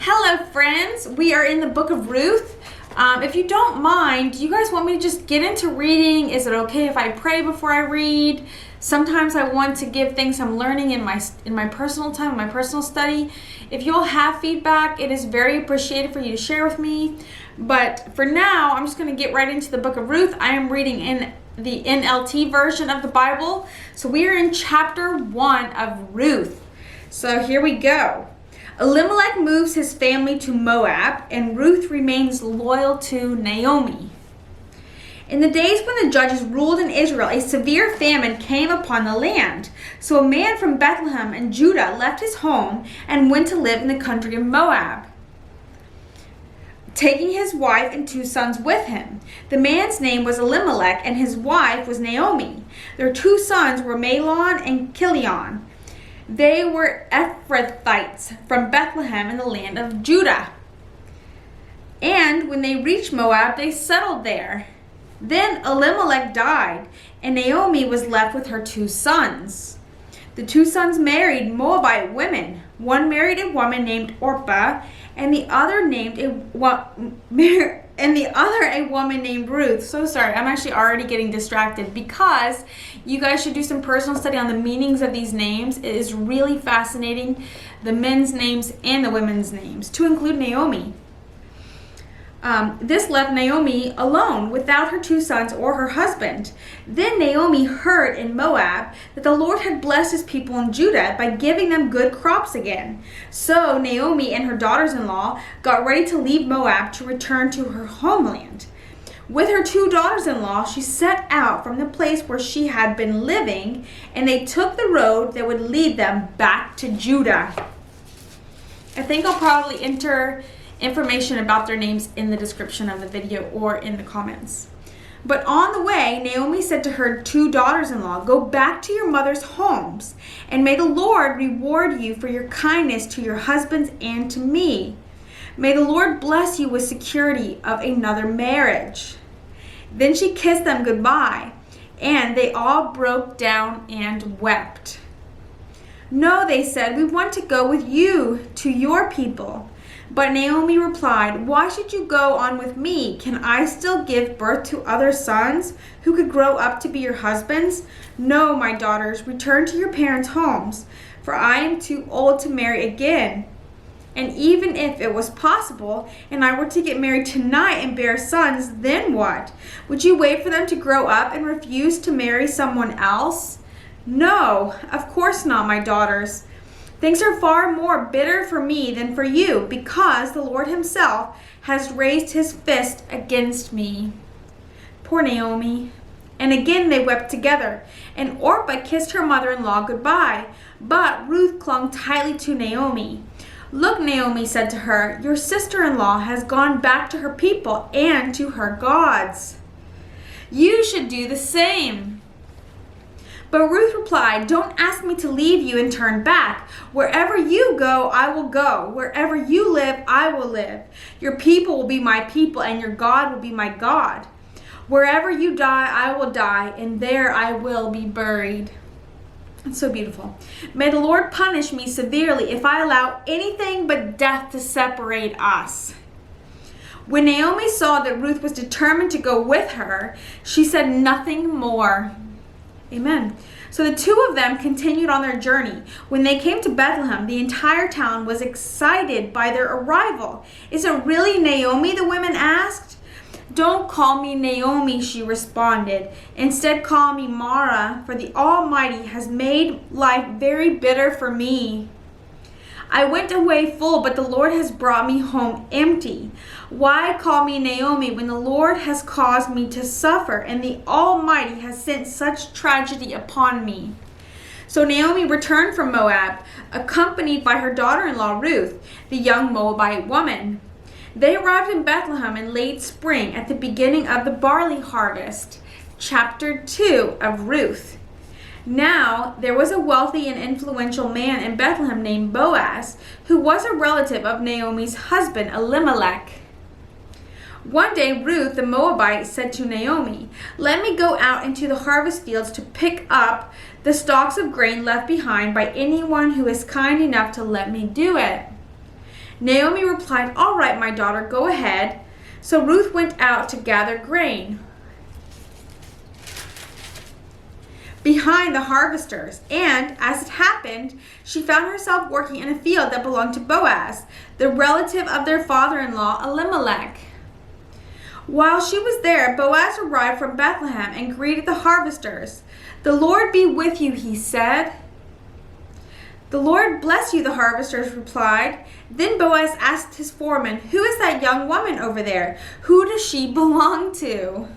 Hello friends, we are in the book of Ruth. If you don't mind, do you guys want me to just get into reading? Is it okay if I pray before I read? Sometimes I want to give things I'm learning in my personal time, my personal study. If you'll have feedback, it is very appreciated for you to share with me. But for now, I'm just going to get right into the book of Ruth. I am reading in the NLT version of the Bible. So we are in chapter 1 of Ruth. So here we go. Elimelech moves his family to Moab, and Ruth remains loyal to Naomi. In the days when the judges ruled in Israel, a severe famine came upon the land. So a man from Bethlehem in Judah left his home and went to live in the country of Moab, taking his wife and 2 sons with him. The man's name was Elimelech, and his wife was Naomi. Their 2 sons were Mahlon and Kilion. They were Ephrathites from Bethlehem in the land of Judah. And when they reached Moab, they settled there. Then Elimelech died, and Naomi was left with her 2 sons. The 2 sons married Moabite women. One married a woman named Orpah, and the other a woman named Ruth. So sorry, I'm actually already getting distracted because you guys should do some personal study on the meanings of these names. It is really fascinating, the men's names and the women's names, to include Naomi. This left Naomi alone without her 2 sons or her husband. Then Naomi heard in Moab that the Lord had blessed his people in Judah by giving them good crops again. So Naomi and her daughters-in-law got ready to leave Moab to return to her homeland. With her 2 daughters-in-law, she set out from the place where she had been living, and they took the road that would lead them back to Judah. I think I'll probably enter information about their names in the description of the video or in the comments. But on the way, Naomi said to her 2 daughters-in-law, "Go back to your mother's homes, and may the Lord reward you for your kindness to your husbands and to me. May the Lord bless you with security of another marriage." Then she kissed them goodbye, and they all broke down and wept. "No," they said, "we want to go with you to your people." But Naomi replied, "Why should you go on with me? Can I still give birth to other sons who could grow up to be your husbands? No, my daughters, return to your parents' homes, for I am too old to marry again. And even if it was possible, and I were to get married tonight and bear sons, then what? Would you wait for them to grow up and refuse to marry someone else? No, of course not, my daughters. Things are far more bitter for me than for you, because the Lord himself has raised his fist against me." Poor Naomi. And again they wept together, and Orpah kissed her mother-in-law goodbye, but Ruth clung tightly to Naomi. "Look," Naomi said to her, "your sister-in-law has gone back to her people and to her gods. You should do the same." But Ruth replied, "Don't ask me to leave you and turn back. Wherever you go, I will go. Wherever you live, I will live. Your people will be my people, and your God will be my God. Wherever you die, I will die, and there I will be buried." It's so beautiful. "May the Lord punish me severely if I allow anything but death to separate us." When Naomi saw that Ruth was determined to go with her, she said nothing more. Amen. So the 2 of them continued on their journey. When they came to Bethlehem, the entire town was excited by their arrival. "Is it really Naomi?" the women asked. "Don't call me Naomi," she responded. "Instead, call me Mara, for the Almighty has made life very bitter for me. I went away full, but the Lord has brought me home empty. Why call me Naomi when the Lord has caused me to suffer, and the Almighty has sent such tragedy upon me?" So Naomi returned from Moab, accompanied by her daughter-in-law Ruth, the young Moabite woman. They arrived in Bethlehem in late spring at the beginning of the barley harvest. Chapter 2 of Ruth. Now there was a wealthy and influential man in Bethlehem named Boaz, who was a relative of Naomi's husband Elimelech. One day Ruth the Moabite said to Naomi, "Let me go out into the harvest fields to pick up the stalks of grain left behind by anyone who is kind enough to let me do it." Naomi replied, "All right, my daughter, go ahead." So Ruth went out to gather grain behind the harvesters, and as it happened, she found herself working in a field that belonged to Boaz, the relative of their father-in-law Elimelech. While she was there, Boaz arrived from Bethlehem and greeted the harvesters. "The Lord be with you," he said. "The Lord bless you," the harvesters replied. Then Boaz asked his foreman, "Who is that young woman over there? Who does she belong to?"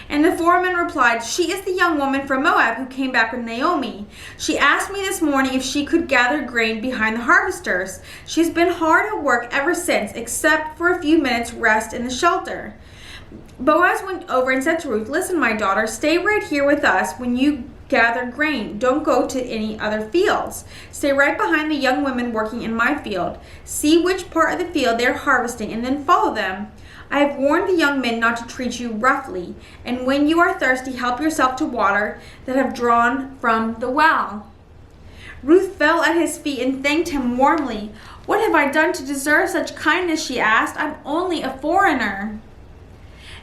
And the foreman replied, "She is the young woman from Moab who came back with Naomi. She asked me this morning if she could gather grain behind the harvesters. She's been hard at work ever since, except for a few minutes rest in the shelter." Boaz went over and said to Ruth, "Listen, my daughter, stay right here with us when you gather grain. Don't go to any other fields. Stay right behind the young women working in my field. See which part of the field they're harvesting and then follow them. I have warned the young men not to treat you roughly, and when you are thirsty, help yourself to water that have drawn from the well." Ruth fell at his feet and thanked him warmly. "What have I done to deserve such kindness?" she asked. "I'm only a foreigner."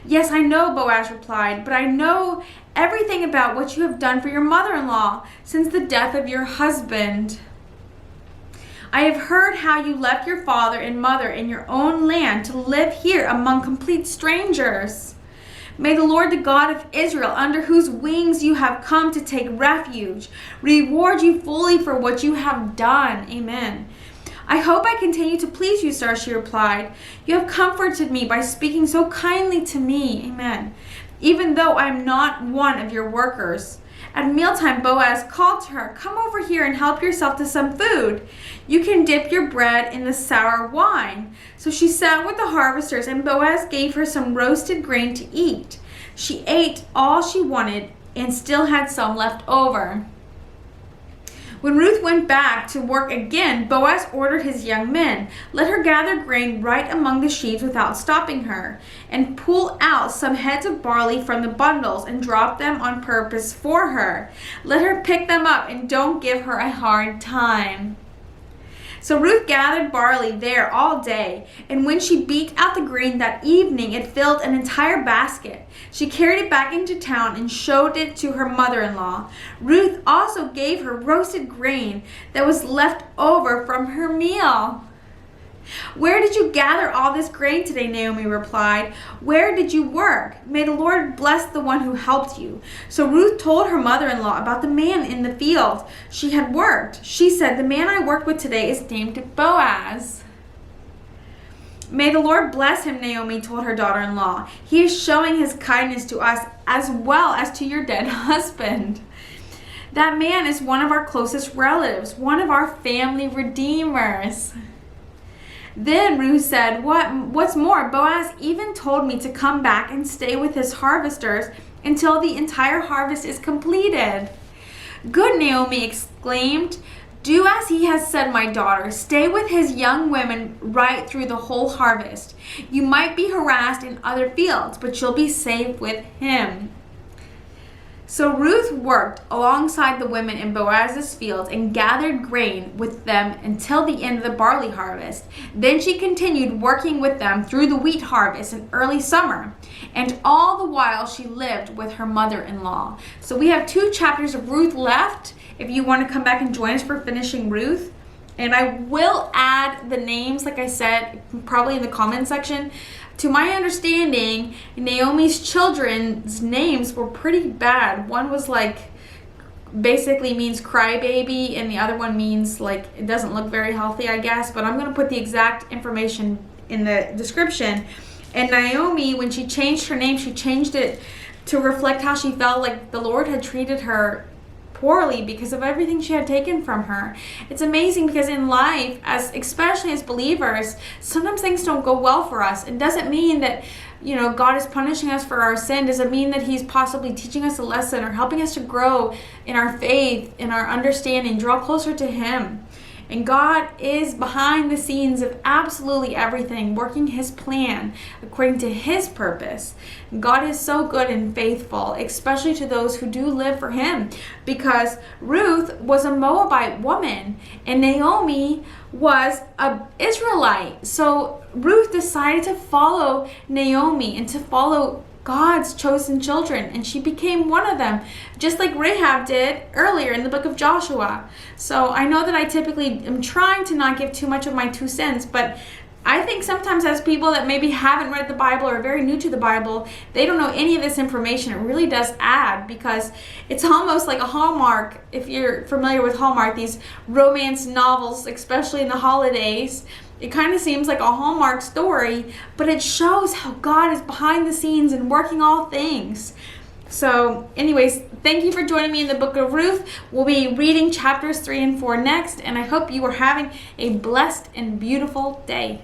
"Yes, I know," Boaz replied, "but I know everything about what you have done for your mother-in-law since the death of your husband. I have heard how you left your father and mother in your own land to live here among complete strangers. May the Lord, the God of Israel, under whose wings you have come to take refuge, reward you fully for what you have done." Amen. "I hope I continue to please you, sir," she replied. "You have comforted me by speaking so kindly to me." Amen. "Even though I am not one of your workers." At mealtime, Boaz called to her, "Come over here and help yourself to some food. You can dip your bread in the sour wine." So she sat with the harvesters, and Boaz gave her some roasted grain to eat. She ate all she wanted and still had some left over. When Ruth went back to work again, Boaz ordered his young men, "Let her gather grain right among the sheaves without stopping her, and pull out some heads of barley from the bundles and drop them on purpose for her. Let her pick them up and don't give her a hard time." So Ruth gathered barley there all day, and when she beat out the grain that evening, it filled an entire basket. She carried it back into town and showed it to her mother-in-law. Ruth also gave her roasted grain that was left over from her meal. "Where did you gather all this grain today?" Naomi replied. "Where did you work? May the Lord bless the one who helped you." So Ruth told her mother-in-law about the man in the field she had worked. She said, "The man I worked with today is named Boaz." "May the Lord bless him," Naomi told her daughter-in-law. "He is showing his kindness to us as well as to your dead husband. That man is one of our closest relatives, one of our family redeemers." Then Ruth said, What's more, Boaz even told me to come back and stay with his harvesters until the entire harvest is completed." "Good," Naomi exclaimed. "Do as he has said, my daughter. Stay with his young women right through the whole harvest. You might be harassed in other fields, but you'll be safe with him." So Ruth worked alongside the women in Boaz's fields and gathered grain with them until the end of the barley harvest. Then she continued working with them through the wheat harvest in early summer. And all the while she lived with her mother-in-law. So we have 2 chapters of Ruth left if you want to come back and join us for finishing Ruth. And I will add the names, like I said, probably in the comment section. To my understanding, Naomi's children's names were pretty bad. One was basically means crybaby, and the other one means it doesn't look very healthy, I guess. But I'm going to put the exact information in the description. And Naomi, when she changed her name, she changed it to reflect how she felt like the Lord had treated her poorly because of everything she had taken from her. It's amazing because in life, especially as believers, sometimes things don't go well for us. It doesn't mean that God is punishing us for our sin. Does it mean that he's possibly teaching us a lesson or helping us to grow in our faith, in our understanding, draw closer to him? And God is behind the scenes of absolutely everything, working his plan according to his purpose. God is so good and faithful, especially to those who do live for him, because Ruth was a Moabite woman and Naomi was an Israelite. So Ruth decided to follow Naomi and to follow God's chosen children, and she became one of them, just like Rahab did earlier in the book of Joshua. So I know that I typically am trying to not give too much of my 2 cents, but I think sometimes as people that maybe haven't read the Bible or are very new to the Bible, they don't know any of this information. It really does add, because it's almost like a Hallmark. If you're familiar with Hallmark, these romance novels, especially in the holidays, it kind of seems like a Hallmark story, but it shows how God is behind the scenes and working all things. So anyways, thank you for joining me in the book of Ruth. We'll be reading chapters 3 and 4 next, and I hope you are having a blessed and beautiful day.